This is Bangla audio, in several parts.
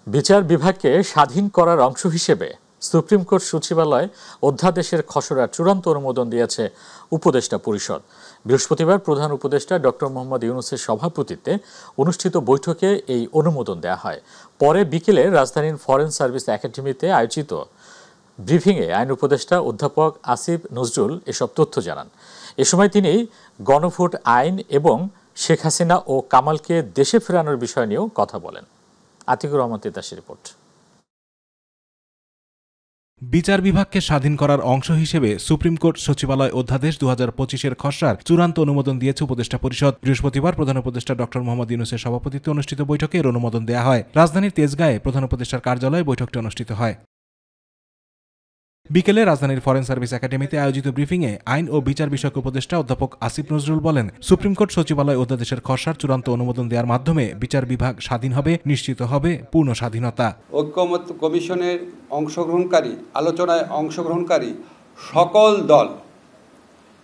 বিচার বিভাগকে স্বাধীন করার অংশ হিসেবে সুপ্রিম কোর্ট সচিবালয় অধ্যাদেশের খসড়ার চূড়ান্ত অনুমোদন দিয়েছে উপদেষ্টা পরিষদ। বৃহস্পতিবার প্রধান উপদেষ্টা ডক্টর মোহাম্মদ ইউনূসের সভাপতিত্বে অনুষ্ঠিত বৈঠকে এই অনুমোদন দেওয়া হয়। পরে বিকেলে রাজধানীর ফরেন সার্ভিস একাডেমিতে আয়োজিত ব্রিফিংয়ে আইন উপদেষ্টা অধ্যাপক আসিফ নজরুল এসব তথ্য জানান। এ সময় তিনি গণভোট আইন এবং শেখ হাসিনা ও কামালকে দেশে ফেরানোর বিষয় নিয়েও কথা বলেন। আতিকুর রহমান তিতাসের রিপোর্ট। বিচার বিভাগকে স্বাধীন করার অংশ হিসেবে সুপ্রিম কোর্ট সচিবালয় অধ্যাদেশ 2025-এর খসড়ার চূড়ান্ত অনুমোদন দিয়েছে উপদেষ্টা পরিষদ। বৃহস্পতিবার প্রধান উপদেষ্টা ডক্টর মোহাম্মদ ইউনূসের সভাপতিত্বে অনুষ্ঠিত বৈঠকে এর অনুমোদন দেওয়া হয়। রাজধানীর তেজগাঁয়ে প্রধান উপদেষ্টার কার্যালয়ে বৈঠকটি অনুষ্ঠিত হয়। বিকেলে রাজধানীর ফরেন সার্ভিস একাডেমিতে আয়োজিত ব্রিফিংয়ে আইন ও বিচার বিষয়ক উপদেষ্টা অধ্যাপক আসিফ নজরুল বলেন, সুপ্রিম কোর্ট সচিবালয় অধ্যাদেশের খসড়ার চূড়ান্ত অনুমোদন দেওয়ার মাধ্যমে বিচার বিভাগ স্বাধীন হবে, নিশ্চিত হবে পূর্ণ স্বাধীনতা। ঐকমত্য কমিশনের অংশগ্রহণকারী আলোচনায় অংশগ্রহণকারী সকল দল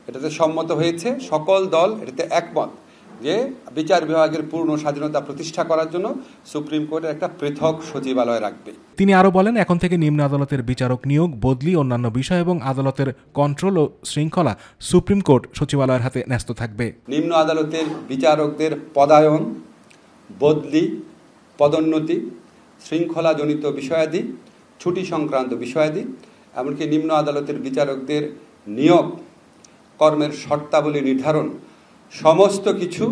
এটাতে সম্মত হয়েছে। সকল দল এটাতে একমত যে বিচার বিভাগের পূর্ণ স্বাধীনতা প্রতিষ্ঠা করার জন্য সুপ্রিম কোর্টের একটা পৃথক সচিবালয় রাখবে। তিনি আরো বলেন, এখন থেকে নিম্ন আদালতের বিচারক নিয়োগ, বদলি, অন্যান্য বিষয় এবং আদালতের কন্ট্রোল ও শৃঙ্খলা সুপ্রিম কোর্ট সচিবালয়ের হাতে ন্যস্ত থাকবে। নিম্ন আদালতের বিচারকদের পদায়ন, বদলি, পদোন্নতি, শৃঙ্খলাজনিত বিষয়াদি, ছুটি সংক্রান্ত বিষয়াদি, এমনকি নিম্ন আদালতের বিচারকদের নিয়োগ, কর্মের শর্তাবলী নির্ধারণ, সমস্ত কিছু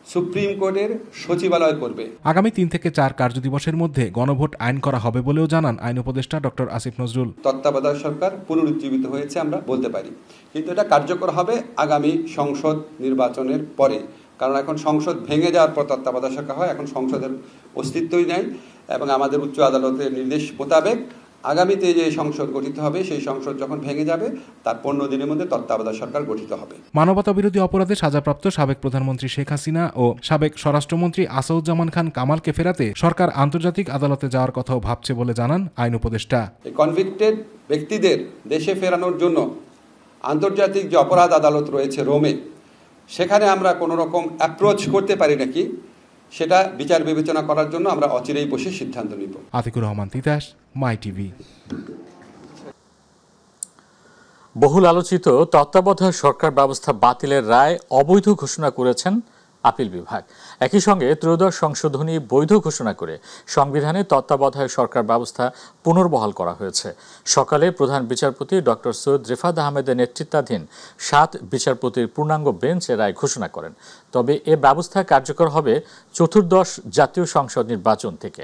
সুপ্রিম কোর্টের সচিবালয় করবে। আগামী 3 থেকে 4 কার্যদিবসের মধ্যে গণভোট আইন করা হবে বলেও জানান আইন উপদেষ্টা ডক্টর আসিফ নজরুল। তত্ত্বাবধায়ক সরকার পুনরুজ্জীবিত হয়েছে আমরা বলতে পারি, কিন্তু এটা কার্যকর হবে আগামী সংসদ নির্বাচনের পরে। কারণ এখন সংসদ ভেঙে যাওয়ার পর তত্ত্বাবধায়ক সরকার হয়, এখন সংসদের অস্তিত্বই নাই। এবং আমাদের উচ্চ আদালতের নির্দেশ মোতাবেক আগামীতে যে সংসদ গঠিত হবে, সেই সংসদ যখন ভেঙে যাবে তার 15 দিনের মধ্যে তত্ত্বাবধায়ক সরকার গঠিত হবে। মানবতা বিরোধী অপরাধে সাজাপ্রাপ্ত সাবেক প্রধানমন্ত্রী শেখ হাসিনা ও সাবেক স্বরাষ্ট্রমন্ত্রী আসাদুজ্জামান খান কামালকে ফেরাতে সরকার আন্তর্জাতিক আদালতে যাওয়ার কথাও ভাবছে বলে জানান আইন উপদেষ্টা। এই কনভিক্টেড ব্যক্তিদের দেশে ফেরানোর জন্য আন্তর্জাতিক যে অপরাধ আদালত রয়েছে রোমে, সেখানে আমরা কোনো রকম অ্যাপ্রোচ করতে পারি নাকি সেটা বিচার বিবেচনা করার জন্য আমরা অচিরেই বসে সিদ্ধান্ত নিব। আতিকুর রহমান তিতাস, মাই টিভি। বহুল আলোচিত তত্ত্বাবধায়ক সরকার ব্যবস্থা বাতিলের রায় অবৈধ ঘোষণা করেছেন আপিল বিভাগ। একই সঙ্গে ত্রয়োদশ সংশোধনী বৈধ ঘোষণা করে সংবিধানে তত্ত্বাবধায়ক সরকার ব্যবস্থা পুনর্বহাল করা হয়েছে। সকালে প্রধান বিচারপতি ডক্টর সৈয়দ রেফাত আহমেদের নেতৃত্বাধীন 7 বিচারপতির পূর্ণাঙ্গ বেঞ্চ এ রায় ঘোষণা করেন। তবে এ ব্যবস্থা কার্যকর হবে চতুর্দশ জাতীয় সংসদ নির্বাচন থেকে।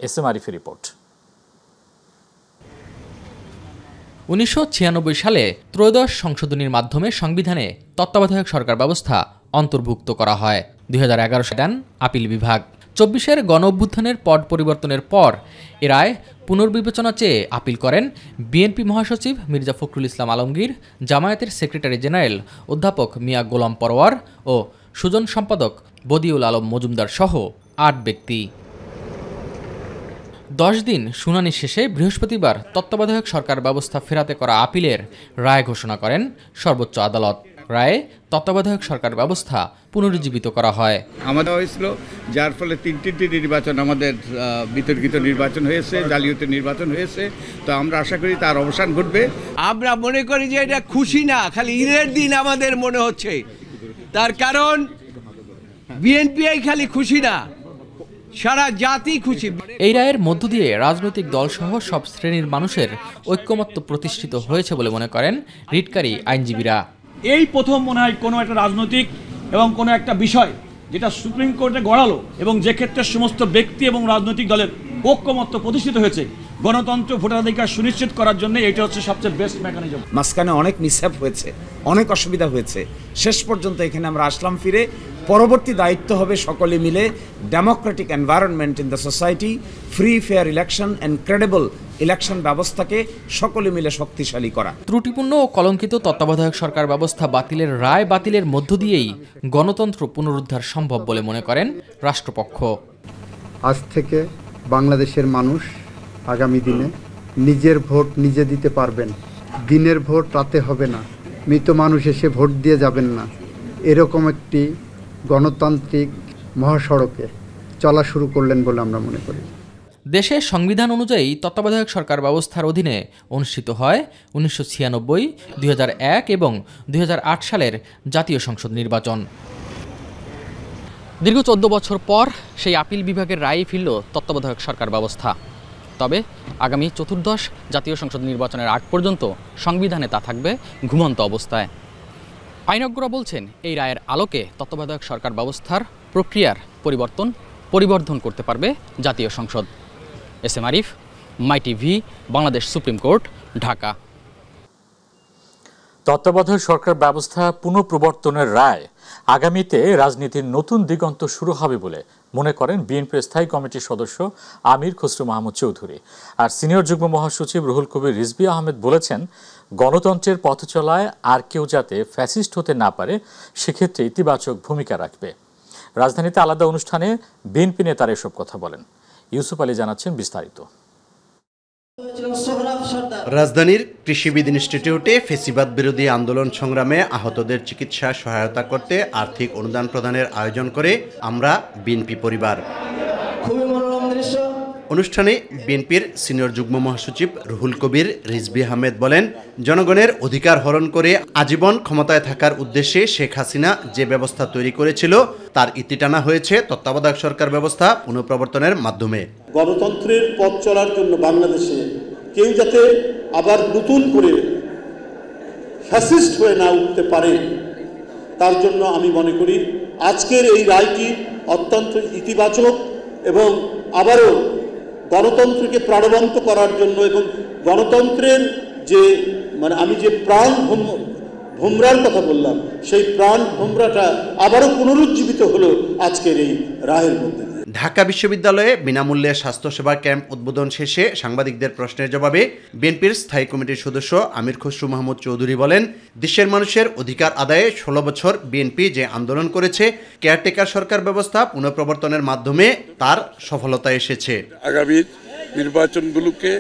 এস এম আরিফের রিপোর্ট। 1996 সালে ত্রয়োদশ সংশোধনীর মাধ্যমে সংবিধানে তত্ত্বাবধায়ক সরকার ব্যবস্থা অন্তর্ভুক্ত করা হয়। 2011 সালে দেন আপিল বিভাগ। 24-এর গণ-অভ্যুত্থানের পট পরিবর্তনের পর এ রায় পুনর্বিবেচনা চেয়ে আপিল করেন বিএনপি মহাসচিব মির্জা ফখরুল ইসলাম আলমগীর, জামায়াতের সেক্রেটারি জেনারেল অধ্যাপক মিয়া গোলাম পরোয়ার ও সুজন সম্পাদক বদিউল আলম মজুমদার সহ 8 ব্যক্তি। 10 দিন শুনানি শেষে বৃহস্পতিবার তত্ত্বাবধায়ক সরকার ব্যবস্থা ফেরাতে করা আপিলের রায় ঘোষণা করেন সর্বোচ্চ আদালত। রায়ে তত্ত্বাবধায়ক সরকার ব্যবস্থা পুনরুজ্জীবিত করা হয়। আমাদের হয়েছিল, যার ফলে 3টি নির্বাচন আমাদের বিতর্কিত নির্বাচন হয়েছে, জালিয়াতি নির্বাচন হয়েছে। তো আমরা আশা করি তার অবসান ঘটবে। আমরা মনে করি যে এটা খুশি না, খালি ঈদের দিন আমাদের মনে হচ্ছে। তার কারণ বিএনপি খালি খুশি না, সারা জাতি খুশি। এই রায়ের মধ্য দিয়ে রাজনৈতিক দলসহ সব শ্রেণীর মানুষের ঐক্যমত্য প্রতিষ্ঠিত হয়েছে বলে মনে করেন রিটকারী আইনজীবীরা। এই প্রথম মনে হয় কোনো একটা রাজনৈতিক এবং কোনো একটা বিষয় যেটা সুপ্রিম কোর্টে গড়ালো এবং যে ক্ষেত্রে সমস্ত ব্যক্তি এবং রাজনৈতিক দলের ঐক্যমত্য প্রতিষ্ঠিত হয়েছে, গণতন্ত্র ভোটাধিকার সুনিশ্চিত করার জন্য এটা হচ্ছে সবচেয়ে বেস্ট মেকানিজম। মাঝখানে অনেক মিসহ্যাপ হয়েছে, অনেক অসুবিধা হয়েছে, শেষ পর্যন্ত এখানে আমরা আসলাম ফিরে। পরবর্তী দায়িত্ব হবে সকলে মিলে Democratic environment in the society, free fair election and credible election ব্যবস্থাকে সকলে মিলে শক্তিশালী করা। ত্রুটিপূর্ণ ও কলঙ্কিত তত্ত্বাবধায়ক সরকার ব্যবস্থা বাতিলের রায় বাতিলের মধ্য দিয়েই গণতন্ত্র পুনরুদ্ধার সম্ভব বলে মনে করেন রাষ্ট্রপক্ষ। আজ থেকে বাংলাদেশের মানুষ আগামী দিনে নিজের ভোট নিজে দিতে পারবেন। দিনের ভোট রাতে হবে না, মৃত মানুষ এসে ভোট দিয়ে যাবেন না। এরকম একটি গণতান্ত্রিক মহাসড়কে চলা শুরু করলেন বলে আমরা মনে করি। দেশের সংবিধান অনুযায়ী তত্ত্বাবধায়ক সরকার ব্যবস্থার অধীনে অনুষ্ঠিত হয় 1996, 2001 এবং 2008 সালের জাতীয় সংসদ নির্বাচন। দীর্ঘ 14 বছর পর সেই আপিল বিভাগের রায়ে ফিরল তত্ত্বাবধায়ক সরকার ব্যবস্থা। তবে আগামী চতুর্দশ জাতীয় সংসদ নির্বাচনের আগ পর্যন্ত সংবিধানে তা থাকবে ঘুমন্ত অবস্থায়। আইনজ্ঞরা বলছেন, এই রায়ের আলোকে তত্ত্বাবধায়ক সরকার ব্যবস্থার প্রক্রিয়ার পরিবর্ধন করতে পারবে Jatiya Sangsad. S M. Arif, My TV, Bangladesh supreme court, Dhaka. তত্ত্বাবধায়ক সরকার ব্যবস্থা পুনঃপ্রবর্তনের রায় আগামীতে রাজনীতির নতুন দিগন্ত শুরু হবে বলে মনে করেন বিএনপির স্থায়ী কমিটির সদস্য আমির খসরু মাহমুদ চৌধুরী। আর সিনিয়র যুগ্ম মহাসচিব রুহুল কবির রিজভী আহমেদ বলেছেন, গণতন্ত্রের পথ চলায় আর কেউ যাতে ফ্যাসিস্ট হতে না পারে সেক্ষেত্রে ইতিবাচক ভূমিকা রাখবে। রাজধানীতে আলাদা অনুষ্ঠানে বিএনপি নেতারা এসব কথা বলেন। ইউসুফ আলী জানাচ্ছেন বিস্তারিত। রাজধানীর কৃষিবিদ ইনস্টিটিউটে ফেসিবাদ বিরোধী আন্দোলন সংগ্রামে আহতদের চিকিৎসা সহায়তা করতে আর্থিক অনুদান প্রদানের আয়োজন করে আমরা বিএনপি পরিবার। অনুষ্ঠানে বিএনপির সিনিয়র যুগ্ম মহাসচিব রুহুল কবির রিজভী আহমেদ বলেন, জনগণের অধিকার হরণ করে আজীবন ক্ষমতায় থাকার উদ্দেশ্যে শেখ হাসিনা যে ব্যবস্থা তৈরি করেছিল তার ইতি টানা হয়েছে তত্ত্বাবধায়ক সরকার ব্যবস্থা পুনঃপ্রবর্তনের মাধ্যমে। গণতন্ত্রের পথ চলার জন্য বাংলাদেশে কেউ যাতে আবার নতুন করে ফ্যাসিস্ট হয়ে না উঠতে পারে, তার জন্য আমি মনে করি আজকের এই রায়টি অত্যন্ত ইতিবাচক এবং আবারও গণতন্ত্রকে প্রাণবন্ত করার জন্য এবং গণতন্ত্রের যে আমি যে প্রাণ ভোমরার কথা বললাম, সেই প্রাণ ভোমরাটা আবারও পুনরুজ্জীবিত হলো আজকের এই রায়ের মধ্যে। ঢাকা বিশ্ববিদ্যালয়ে বিনামূল্যে স্বাস্থ্যসেবা ক্যাম্প উদ্বোধন শেষে সাংবাদিকদের প্রশ্নের জবাবে বিএনপির স্থায়ী কমিটির সদস্য আমির খসরু মাহমুদ চৌধুরী বলেন, দেশের মানুষের অধিকার আদায়ে 16 বছর বিএনপি যে আন্দোলন করেছে, কেয়ারটেকার সরকার ব্যবস্থা পুনঃপ্রবর্তনের মাধ্যমে তার সফলতা এসেছে। আগামী নির্বাচনগুলোকে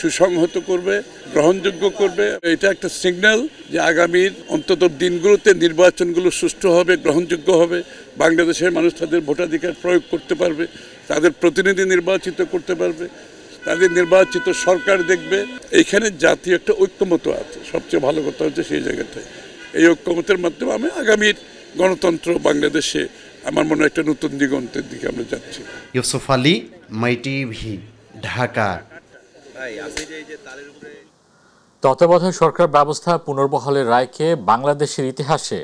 সুসংহত করবে, গ্রহণযোগ্য করবে। এটা একটা সিগন্যাল যে আগামীর অন্তত দিনগুলোতে নির্বাচনগুলো সুষ্ঠু হবে, গ্রহণযোগ্য হবে, বাংলাদেশের মানুষ তাদের ভোটাধিকার প্রয়োগ করতে পারবে, তাদের প্রতিনিধি নির্বাচিত করতে পারবে, তাদের নির্বাচিত সরকার দেখবে। এইখানে জাতীয় একটা ঐক্যমত আছে। সবচেয়ে ভালো কথা হচ্ছে সেই জায়গাটায় এই ঐক্যমতের মাধ্যমে আমি আগামীর গণতন্ত্র বাংলাদেশে আমার মনে হয় একটা নতুন দিগন্তের দিকে আমরা যাচ্ছি। ইউসুফ আলী, মাই টিভি, ঢাকা। তত্ত্বাবধায়ক সরকার ব্যবস্থা পুনর্বহালের রায়কে বাংলাদেশের ইতিহাসে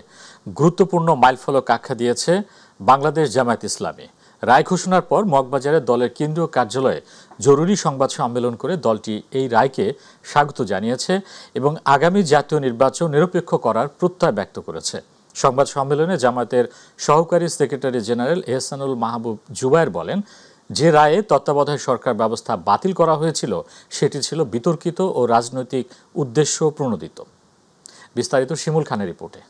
গুরুত্বপূর্ণ মাইলফলক আখ্যা দিয়েছে বাংলাদেশ জামায়াত ইসলামী। রায় ঘোষণার পর মগবাজারে দলের কেন্দ্রীয় কার্যালয়ে জরুরি সংবাদ সম্মেলন করে দলটি এই রায়কে স্বাগত জানিয়েছে এবং আগামী জাতীয় নির্বাচন নিরপেক্ষ করার প্রত্যয় ব্যক্ত করেছে। সংবাদ সম্মেলনে জামায়াতের সহকারী সেক্রেটারি জেনারেল এহসানুল মাহবুব জুবায়ের বলেন, যে রায়ে তত্ত্বাবধায়ক সরকার ব্যবস্থা বাতিল করা হয়েছিল সেটি ছিল বিতর্কিত ও রাজনৈতিক উদ্দেশ্য প্রণোদিত। বিস্তারিত শিমুল খানের রিপোর্টে।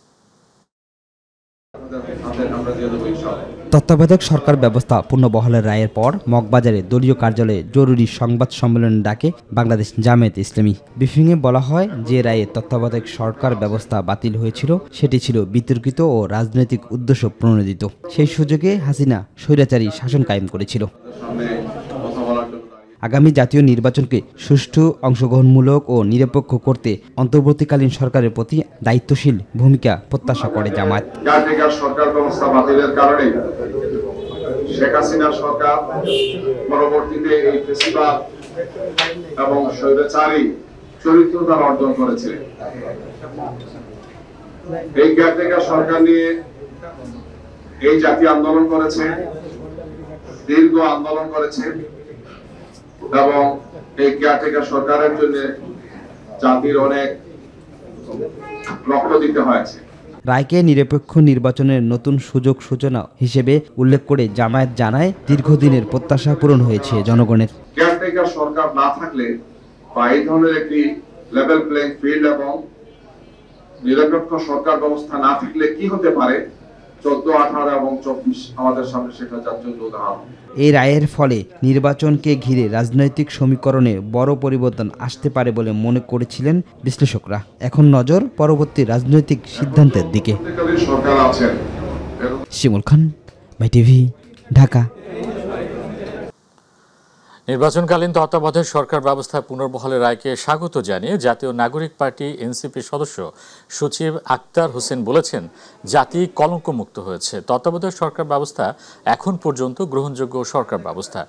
তত্ত্বাবধায়ক সরকার ব্যবস্থা পুনর্বহালের রায়ের পর মগবাজারে দলীয় কার্যালয়ে জরুরি সংবাদ সম্মেলন ডাকে বাংলাদেশ জামায়াত ইসলামী। ব্রিফিংয়ে বলা হয়, যে রায়ে তত্ত্বাবধায়ক সরকার ব্যবস্থা বাতিল হয়েছিল সেটি ছিল বিতর্কিত ও রাজনৈতিক উদ্দেশ্য প্রণোদিত। সেই সুযোগে হাসিনা স্বৈরাচারী শাসন কায়েম করেছিল। আগামী জাতীয় নির্বাচনকে সুষ্ঠু, অংশগ্রহণমূলক ও নিরপেক্ষ করতে অন্তর্বর্তীকালীন সরকারের প্রতি দায়িত্বশীল ভূমিকা প্রত্যাশা করে জামায়াত। সরকার ব্যবস্থা বাতিলের কারণে শেখ হাসিনা সরকার পরবর্তীতে এই ফেসিবাদ এবং স্বৈরাচারী চরিত্র দ্বারা অর্জন করেছিলেন। এই কেয়ারটেকার সরকার নিয়ে এই জাতি আন্দোলন করেছে, দীর্ঘ আন্দোলন করেছে এবং এই কেয়ারটেকার সরকারের জন্য জাতির অনেক রক্ত দিতে হয়েছে। রায়কে নিরপেক্ষ নির্বাচনের নতুন সুযোগ সূচনা হিসেবে উল্লেখ করে জামায়াত জানায়, দীর্ঘদিনের প্রত্যাশা পূরণ হয়েছে জনগণের। কেয়ারটেকার সরকার না থাকলে বা এই ধরনের একটি লেভেল প্লেইং ফিল্ড এবং নিরপেক্ষ সরকার ব্যবস্থা না থাকলে কি হতে পারে, 14, 18 এবং 24 আমাদের সামনে সেটা জাতীয় উদাহরণ। এই রায়ের ফলে নির্বাচনকে ঘিরে রাজনৈতিক সমীকরণে বড় পরিবর্তন আসতে পারে বলে মনে করেছিলেন বিশ্লেষকরা। এখন নজর পরবর্তী রাজনৈতিক সিদ্ধান্তের দিকে। শিমুল খান, মাই টিভি, ঢাকা। নির্বাচনকালীন তত্ত্বাবধায়ক সরকার ব্যবস্থা পুনর্বহালের রায়কে স্বাগত জানিয়ে জাতীয় নাগরিক পার্টি এনসিপির সদস্য সচিব আক্তার হোসেন বলেছেন, জাতি কলঙ্কমুক্ত হয়েছে। তত্ত্বাবধায়ক সরকার ব্যবস্থা এখন পর্যন্ত গ্রহণযোগ্য সরকার ব্যবস্থা।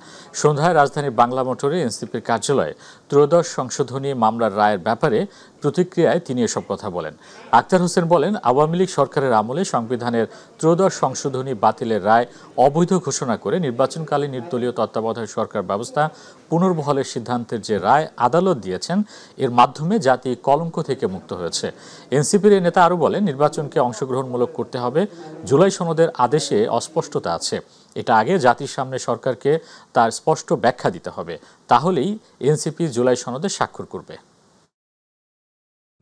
সন্ধ্যায় রাজধানীর বাংলা মোটরে এনসিপির কার্যালয়ে ত্রয়োদশ সংশোধনী মামলার রায়ের ব্যাপারে প্রতিক্রিয়ায় তিনি এসব কথা বলেন। আক্তার হোসেন বলেন, আওয়ামী লীগ সরকারের আমলে সংবিধানের ত্রয়োদশ সংশোধনী বাতিলের রায় অবৈধ ঘোষণা করে নির্বাচনকালীন নির্দলীয় তত্ত্বাবধায়ক সরকার ব্যবস্থা পুনর্বহালের সিদ্ধান্তের যে রায় আদালত দিয়েছেন, এর মাধ্যমে জাতি কলঙ্ক থেকে মুক্ত হয়েছে। এনসিপির এই নেতা আরও বলেন, নির্বাচনকে অংশগ্রহণমূলক করতে হবে। জুলাই সনদের আদেশে অস্পষ্টতা আছে। এটা আগে জাতির সামনে সরকারকে তার স্পষ্ট ব্যাখ্যা দিতে হবে, তাহলেই এনসিপি জুলাই সনদে স্বাক্ষর করবে।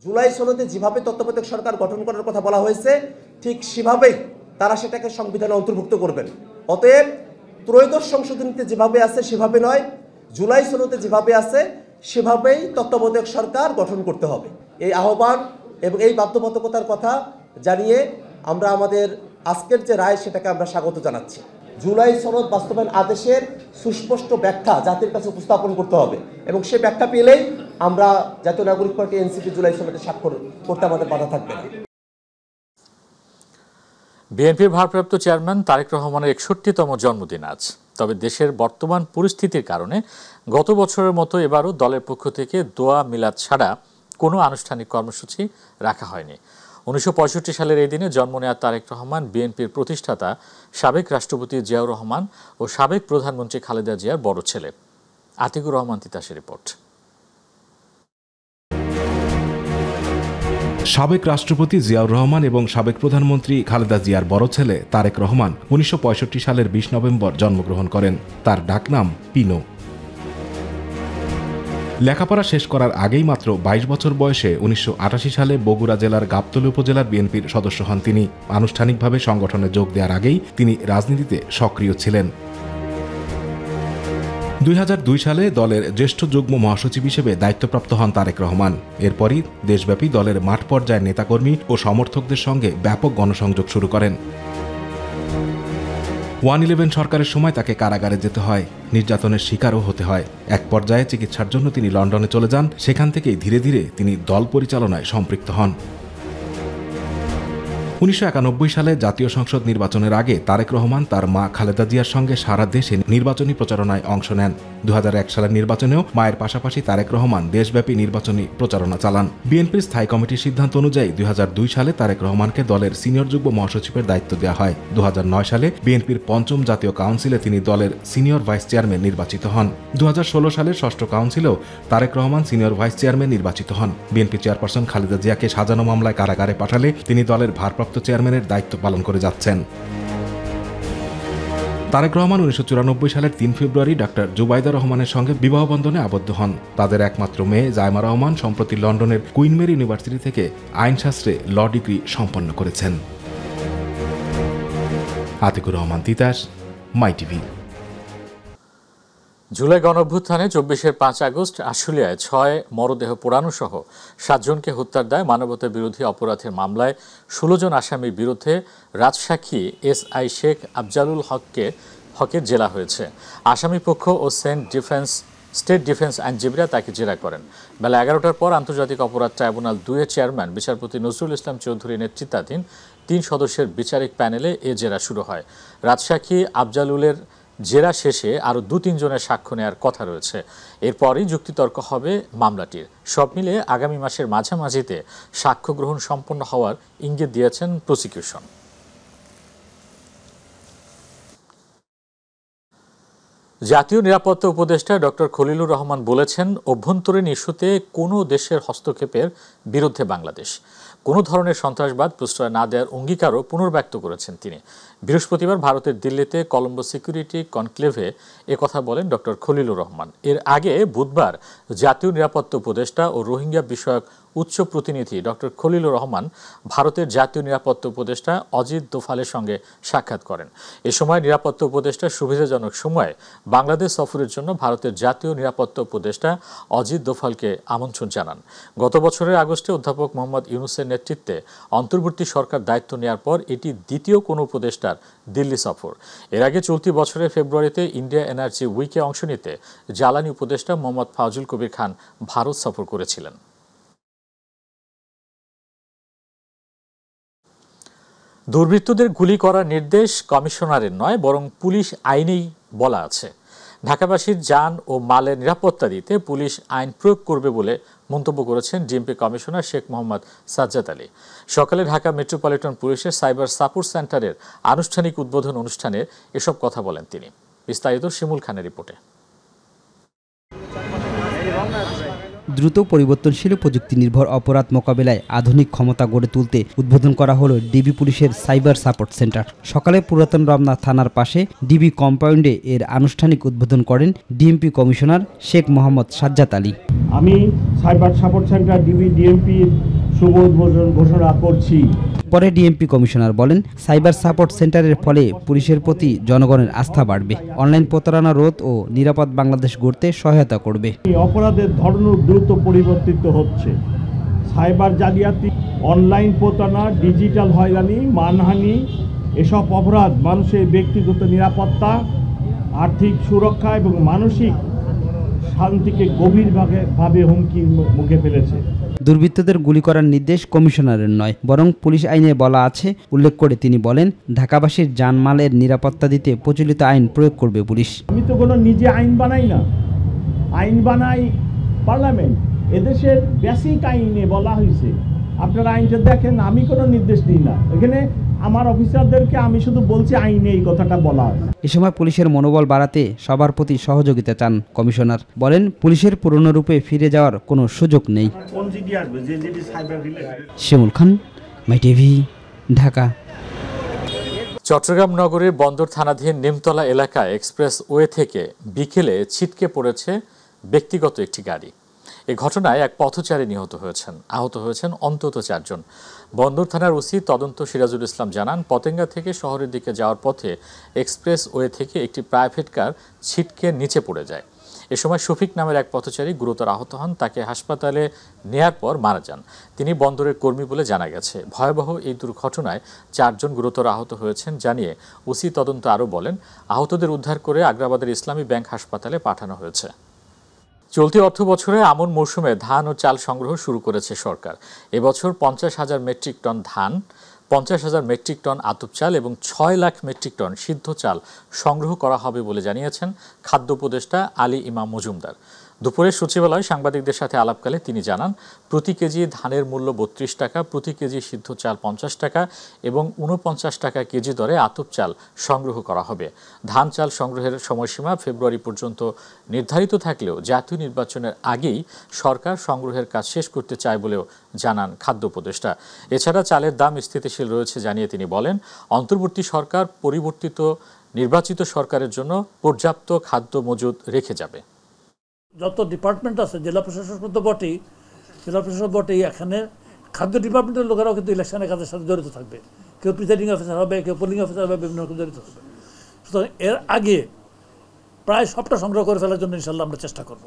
জুলাই সনদে যেভাবে তত্ত্বাবধায়ক সরকার গঠন করার কথা বলা হয়েছে, ঠিক সেভাবেই তারা সেটাকে সংবিধানে অন্তর্ভুক্ত করবেন। অতএব ত্রয়োদশ সংশোধনীতে যেভাবে আছে সেভাবে নয়, জুলাই সনদে যেভাবে আছে সেভাবেই তত্ত্বাবধায়ক সরকার গঠন করতে হবে। এই আহ্বান এবং এই বাধ্যবাধকতার কথা জানিয়ে আমরা আমাদের আজকের যে রায় সেটাকে আমরা স্বাগত জানাচ্ছি। জুলাই সনদ বাস্তবায়ন আদেশের সুস্পষ্ট ব্যাখ্যা জাতির কাছে উপস্থাপন করতে হবে এবং সে ব্যাখ্যা পেলেই আমরা জাতীয় নাগরিক পার্টি এনসিপি জুলাই সনদে স্বাক্ষর করতে আমাদের বাধা থাকবে না। বিএনপির ভারপ্রাপ্ত চেয়ারম্যান তারেক রহমানের 61তম জন্মদিন আজ। তবে দেশের বর্তমান পরিস্থিতির কারণে গত বছরের মতো এবারও দলের পক্ষ থেকে দোয়া মিলাদ ছাড়া কোনো আনুষ্ঠানিক কর্মসূচি রাখা হয়নি। 1965 সালের এই দিনে জন্ম নেওয়া তারেক রহমান বিএনপির প্রতিষ্ঠাতা, সাবেক রাষ্ট্রপতি জিয়াউর রহমান ও সাবেক প্রধানমন্ত্রী খালেদা জিয়ার বড় ছেলে। আতিকুর রহমান তিতাসের রিপোর্ট। সাবেক রাষ্ট্রপতি জিয়াউর রহমান এবং সাবেক প্রধানমন্ত্রী খালেদা জিয়ার বড় ছেলে তারেক রহমান 1965 সালের 20 নভেম্বর জন্মগ্রহণ করেন। তার ডাকনাম পিনো। লেখাপড়া শেষ করার আগেই মাত্র 22 বছর বয়সে 1988 সালে বগুড়া জেলার গাবতলী উপজেলার বিএনপির সদস্য হন তিনি। আনুষ্ঠানিকভাবে সংগঠনে যোগ দেওয়ার আগেই তিনি রাজনীতিতে সক্রিয় ছিলেন। 2002 সালে দলের জ্যেষ্ঠ যুগ্ম মহাসচিব হিসেবে দায়িত্বপ্রাপ্ত হন তারেক রহমান। এরপরই দেশব্যাপী দলের মাঠ পর্যায়ের নেতাকর্মী ও সমর্থকদের সঙ্গে ব্যাপক গণসংযোগ শুরু করেন। 1-11 সরকারের সময় তাকে কারাগারে যেতে হয়, নির্যাতনের শিকারও হতে হয়। এক পর্যায়ে চিকিৎসার জন্য তিনি লন্ডনে চলে যান। সেখান থেকেই ধীরে ধীরে তিনি দল পরিচালনায় সম্পৃক্ত হন। 1991 সালে জাতীয় সংসদ নির্বাচনের আগে তারেক রহমান তার মা খালেদা জিয়ার সঙ্গে সারা দেশে নির্বাচনী প্রচারণায় অংশ নেন। 2001 সালের নির্বাচনেও মায়ের পাশাপাশি তারেক রহমান দেশব্যাপী নির্বাচনী প্রচারণা চালান। বিএনপির স্থায়ী কমিটির সিদ্ধান্ত অনুযায়ী 2002 সালে তারেক রহমানকে দলের সিনিয়র যুগ্ম মহাসচিবের দায়িত্ব দেওয়া হয়। 2009 সালে বিএনপির 5ম জাতীয় কাউন্সিলে তিনি দলের সিনিয়র ভাইস চেয়ারম্যান নির্বাচিত হন। 2016 সালের 6ষ্ঠ কাউন্সিলেও Tarek Rahman senior vice chairman নির্বাচিত হন। বিএনপি চেয়ারপারসন খালেদা জিয়াকে সাজানো মামলায় কারাগারে পাঠালে তিনি দলের ভারপ্রাপ্ত চেয়ারম্যানের দায়িত্ব পালন করে যাচ্ছেন। তারেক রহমান 1994 সালের 3 ফেব্রুয়ারি ডাক্তার জুবাইদা রহমানের সঙ্গে বিবাহ বন্ধনে আবদ্ধ হন। তাদের একমাত্র মেয়ে জায়মা রহমান সম্প্রতি লন্ডনের কুইন মেরি ইউনিভার্সিটি থেকে আইনশাস্ত্রে ল ডিগ্রি সম্পন্ন করেছেন। আতিকুর রহমান তিতাস, মাই টিভি। জুলাই গণঅভ্যুত্থানে 24-এর 5 আগস্ট আশুলিয়ায় 6 মরদেহ পোড়ানো সহ 7 জনকে হত্যার দায় মানবতা বিরোধী অপরাধের মামলায় 16 জন আসামির বিরুদ্ধে রাজসাক্ষী এসআই শেখ আফজালুল হকের জেরা হয়েছে। আসামি পক্ষ ও স্টেট ডিফেন্স আইনজীবীরা তাকে জেরা করেন। বেলা 11টার পর আন্তর্জাতিক অপরাধ ট্রাইব্যুনাল 2-এর চেয়ারম্যান বিচারপতি নজরুল ইসলাম চৌধুরী নেতৃত্বাধীন 3 সদস্যের বিচারিক প্যানেলে এ জেরা শুরু হয়। রাজসাক্ষী আফজালুলের জেরা শেষে আরও 2-3 জনের সাক্ষ্য নেওয়ার কথা রয়েছে। এরপরই যুক্তিতর্ক হবে মামলাটির। সব মিলে আগামী মাসের মাঝামাঝিতে সাক্ষ্য গ্রহণ সম্পন্ন হওয়ার ইঙ্গিত দিয়েছেন প্রসিকিউশন। জাতীয় নিরাপত্তা উপদেষ্টা ডক্টর খলিলুর রহমান বলেছেন, অভ্যন্তরীণ ইস্যুতে কোনো দেশের হস্তক্ষেপের বিরুদ্ধে বাংলাদেশ। কোনো ধরনের সন্ত্রাসবাদ প্রশ্রয় না দেওয়ার অঙ্গীকারও পুনর্ব্যক্ত করেছেন তিনি। বৃহস্পতিবার ভারতের দিল্লিতে কলম্বো সিকিউরিটি কনক্লেভে একথা বলেন ডক্টর খলিলুর রহমান। এর আগে বুধবার জাতীয় নিরাপত্তা উপদেষ্টা ও রোহিঙ্গা বিষয়ক উচ্চ প্রতিনিধি ডক্টর খলিলুর রহমান ভারতের জাতীয় নিরাপত্তা উপদেষ্টা অজিত দোভালের সঙ্গে সাক্ষাৎ করেন। এ সময় নিরাপত্তা উপদেষ্টা সুবিধাজনক সময়ে বাংলাদেশ সফরের জন্য ভারতের জাতীয় নিরাপত্তা উপদেষ্টা অজিত দোভালকে আমন্ত্রণ জানান। গত বছরের আগস্টে অধ্যাপক মোহাম্মদ ইউনূসের নেতৃত্বে অন্তর্বর্তী সরকার দায়িত্ব নেওয়ার পর এটি দ্বিতীয় কোনো উপদেষ্টার তার দিল্লি সফর। এর আগে চলতি বছরের ফেব্রুয়ারিতে ইন্ডিয়া এনার্জি উইকে অংশ নিতে জ্বালানি উপদেষ্টা মোহাম্মদ ফাউজুল কবির খান ভারত সফর করেছিলেন। দুর্বৃত্তদের গুলি করার নির্দেশ কমিশনারের নয়, বরং পুলিশ আইনেই বলা আছে। ঢাকাবাসীর যান ও মালের নিরাপত্তা দিতে পুলিশ আইন প্রয়োগ করবে বলে মন্তব্য করেছেন ডিএমপি কমিশনার শেখ মোহাম্মদ সাজ্জাদ আলী। সকালে ঢাকা মেট্রোপলিটন পুলিশের সাইবার সাপোর্ট সেন্টারের আনুষ্ঠানিক উদ্বোধন অনুষ্ঠানে এসব কথা বলেন তিনি। বিস্তারিত শিমুল খানের রিপোর্টে। দ্রুত পরিবর্তনশীল প্রযুক্তি নির্ভর অপরাধ মোকাবেলায় আধুনিক ক্ষমতা গড়ে তুলতে উদ্বোধন করা হলো ডিবি পুলিশের সাইবার সাপোর্ট সেন্টার। সকালে পুরাতন রমনা থানার পাশে ডিবি কম্পাউন্ডে এর আনুষ্ঠানিক উদ্বোধন করেন ডিএমপি কমিশনার শেখ মোহাম্মদ সাজ্জাদ আলী। আমি সাইবার সাপোর্ট সেন্টার ডিএমপির শুভ উদ্বোধন ঘোষণা করছি। পরে ডিএমপি কমিশনার বলেন, সাইবার সাপোর্ট সেন্টারের ফলে পুলিশের প্রতি জনগণের আস্থা বাড়বে, অনলাইন প্রতারণা রোধ ও নিরাপদ বাংলাদেশ গড়তে সহায়তা করবে। অপরাধের ধরনও দ্রুত পরিবর্তিত হচ্ছে। সাইবার জালিয়াতি, অনলাইন প্রতারণা, ডিজিটাল হয়রানি, মানহানি এসব অপরাধ মানুষের ব্যক্তিগত নিরাপত্তা, আর্থিক সুরক্ষা এবং মানসিক শান্তিকে গভীরভাবে হুমকির মুখে ফেলেছে। দুর্বৃত্তদের গুলি করার নির্দেশ কমিশনারের নয়, বরং পুলিশ আইনে বলা আছে উল্লেখ করে তিনি বলেন, ঢাকাবাসীর জানমালের নিরাপত্তা দিতে প্রচলিত আইন প্রয়োগ করবে পুলিশ। আমি তো কোনো নিজে আইন বানাই না, আইন বানাই পার্লামেন্ট। এদেশের বেসিক আইনে বলা হয়েছে, আপনারা আইনটা দেখেন, আমি কোনো নির্দেশ দিই না। এখানে আমার অফিসারদেরকে আমি শুধু বলছি আইনে এই কথাটা বলা আছে। এ সময় পুলিশের মনোবল বাড়াতে সবার প্রতি সহযোগিতা চান কমিশনার। বলেন, পুলিশের পুরনো রূপে ফিরে যাওয়ার কোনো সুযোগ নেই। শিমুল খান, মাই টিভি, ঢাকা। চট্টগ্রাম নগরীর বন্দর থানাধীন নিমতলা এলাকায় এক্সপ্রেস ওয়ে থেকে বিকেলে ছিটকে পড়েছে ব্যক্তিগত একটি গাড়ি। এই ঘটনায় এক পথচারী নিহত হয়েছেন, আহত হয়েছেন অন্তত 4 জন। বন্দর থানার ওসি তদন্ত সিরাজুল ইসলাম জানান, পতেঙ্গা থেকে শহরের দিকে যাওয়ার পথে এক্সপ্রেস ওয়ে থেকে একটি প্রাইভেট কার ছিটকে নিচে পড়ে যায়। এ সময় শফিক নামের এক পথচারী গুরুতর আহত হন, তাকে হাসপাতালে নেয়ার পর মারা যান। তিনি বন্দরের কর্মী বলে জানা গেছে। ভয়াবহ এই দুর্ঘটনায় 4 জন গুরুতর আহত হয়েছেন জানিয়ে ওসি তদন্ত আরও বলেন, আহতদের উদ্ধার করে আগ্রাবাদের ইসলামী ব্যাংক হাসপাতালে পাঠানো হয়েছে। চলতি অর্থ বছরে আমন মৌসুমে ধান ও চাল সংগ্রহ শুরু করেছে সরকার। এবছর 50,000 মেট্রিক টন ধান, 50,000 মেট্রিক টন আতপ চাল এবং 6 লাখ মেট্রিক টন সিদ্ধ চাল সংগ্রহ করা হবে বলে জানিয়েছেন খাদ্য উপদেষ্টা আলী ইমাম মজুমদার। দুপুরে সচিবালয়ে সাংবাদিকদের সাথে আলাপকালে তিনি জানান, প্রতি কেজি ধানের মূল্য 32 টাকা, প্রতি কেজি সিদ্ধ চাল 50 টাকা এবং 49 টাকা কেজি দরে আতপ চাল সংগ্রহ করা হবে। ধান চাল সংগ্রহের সময়সীমা ফেব্রুয়ারি পর্যন্ত নির্ধারিত থাকলেও জাতীয় নির্বাচনের আগেই সরকার সংগ্রহের কাজ শেষ করতে চায় বলেও জানান খাদ্য উপদেষ্টা। এছাড়া চালের দাম স্থিতিশীল রয়েছে জানিয়ে তিনি বলেন, অন্তর্বর্তী সরকার পরিবর্তিত নির্বাচিত সরকারের জন্য পর্যাপ্ত খাদ্য মজুদ রেখে যাবে। যত ডিপার্টমেন্ট আছে, জেলা প্রশাসন তো বটেই, জেলা প্রশাসন বটেই, এখানে খাদ্য ডিপার্টমেন্টের লোকেরাও কিন্তু ইলেকশনের কাজের সাথে জড়িত থাকবে। কেউ প্রিসাইডিং অফিসার হবে, কেউ পোলিং অফিসার হবে, বিভিন্ন রকম জড়িত হবে। সুতরাং এর আগে প্রায় সবটা সংগ্রহ করে ফেলার জন্য ইনশাল্লাহ আমরা চেষ্টা করব।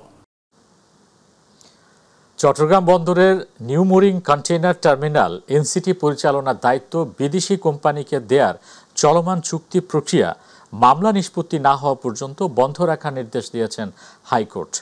চট্টগ্রাম বন্দরের new mooring container terminal NCT পরিচালনার দায়িত্ব বিদেশি কোম্পানিকে দেয়ার চলমান চুক্তি প্রক্রিয়া মামলা নিষ্পত্তি না হওয়া পর্যন্ত বন্ধ রাখার নির্দেশ দিয়েছেন হাইকোর্ট।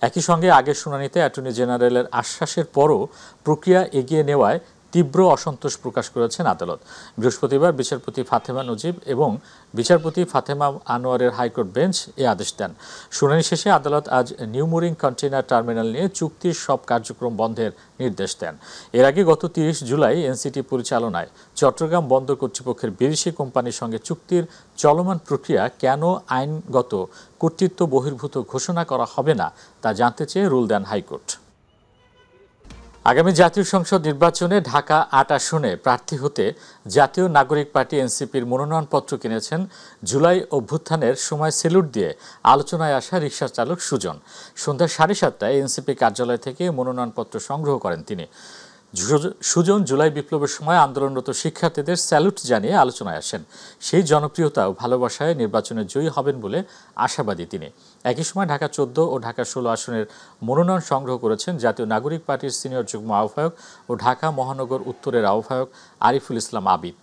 একই সঙ্গে আগের শুনানিতে অ্যাটর্নি জেনারেলের আশ্বাসের পরও প্রক্রিয়া এগিয়ে নেওয়ায় তীব্র অসন্তোষ প্রকাশ করেছেন আদালত। বৃহস্পতিবার বিচারপতি ফাতেমা নজিব এবং বিচারপতি ফাতেমা আনোয়ারের হাইকোর্ট বেঞ্চ এ আদেশ দেন। শুনানি শেষে আদালত আজ নিউ মোরিং কন্টেইনার টার্মিনাল নিয়ে চুক্তির সব কার্যক্রম বন্ধের নির্দেশ দেন। এর আগে গত 30 জুলাই এনসিটি পরিচালনায় চট্টগ্রাম বন্দর কর্তৃপক্ষের বিদেশি কোম্পানির সঙ্গে চুক্তির চলমান প্রক্রিয়া কেন আইনগত কর্তৃত্ব বহির্ভূত ঘোষণা করা হবে না তা জানতে চেয়ে রুল দেন হাইকোর্ট। আগামী জাতীয় সংসদ নির্বাচনে ঢাকা 8 আসনে প্রার্থী হতে জাতীয় নাগরিক পার্টি এনসিপির মনোনয়নপত্র কিনেছেন জুলাই অভ্যুত্থানের সময় সেলুট দিয়ে আলোচনায় আসা রিকশা চালক সুজন। সন্ধ্যা 7:30টায় এনসিপি কার্যালয় থেকে মনোনয়নপত্র সংগ্রহ করেন তিনি। সুজন জুলাই বিপ্লবের সময় আন্দোলনরত শিক্ষার্থীদের স্যালুট জানিয়ে আলোচনায় আসেন। সেই জনপ্রিয়তা ও ভালোবাসায় নির্বাচনে জয়ী হবেন বলে আশাবাদী তিনি। একই সময় ঢাকা 14 ও ঢাকা 16 আসনের মনোনয়ন সংগ্রহ করেছেন জাতীয় নাগরিক পার্টির সিনিয়র যুগ্ম আহ্বায়ক ও ঢাকা মহানগর উত্তরের আহ্বায়ক আরিফুল ইসলাম আবিদ।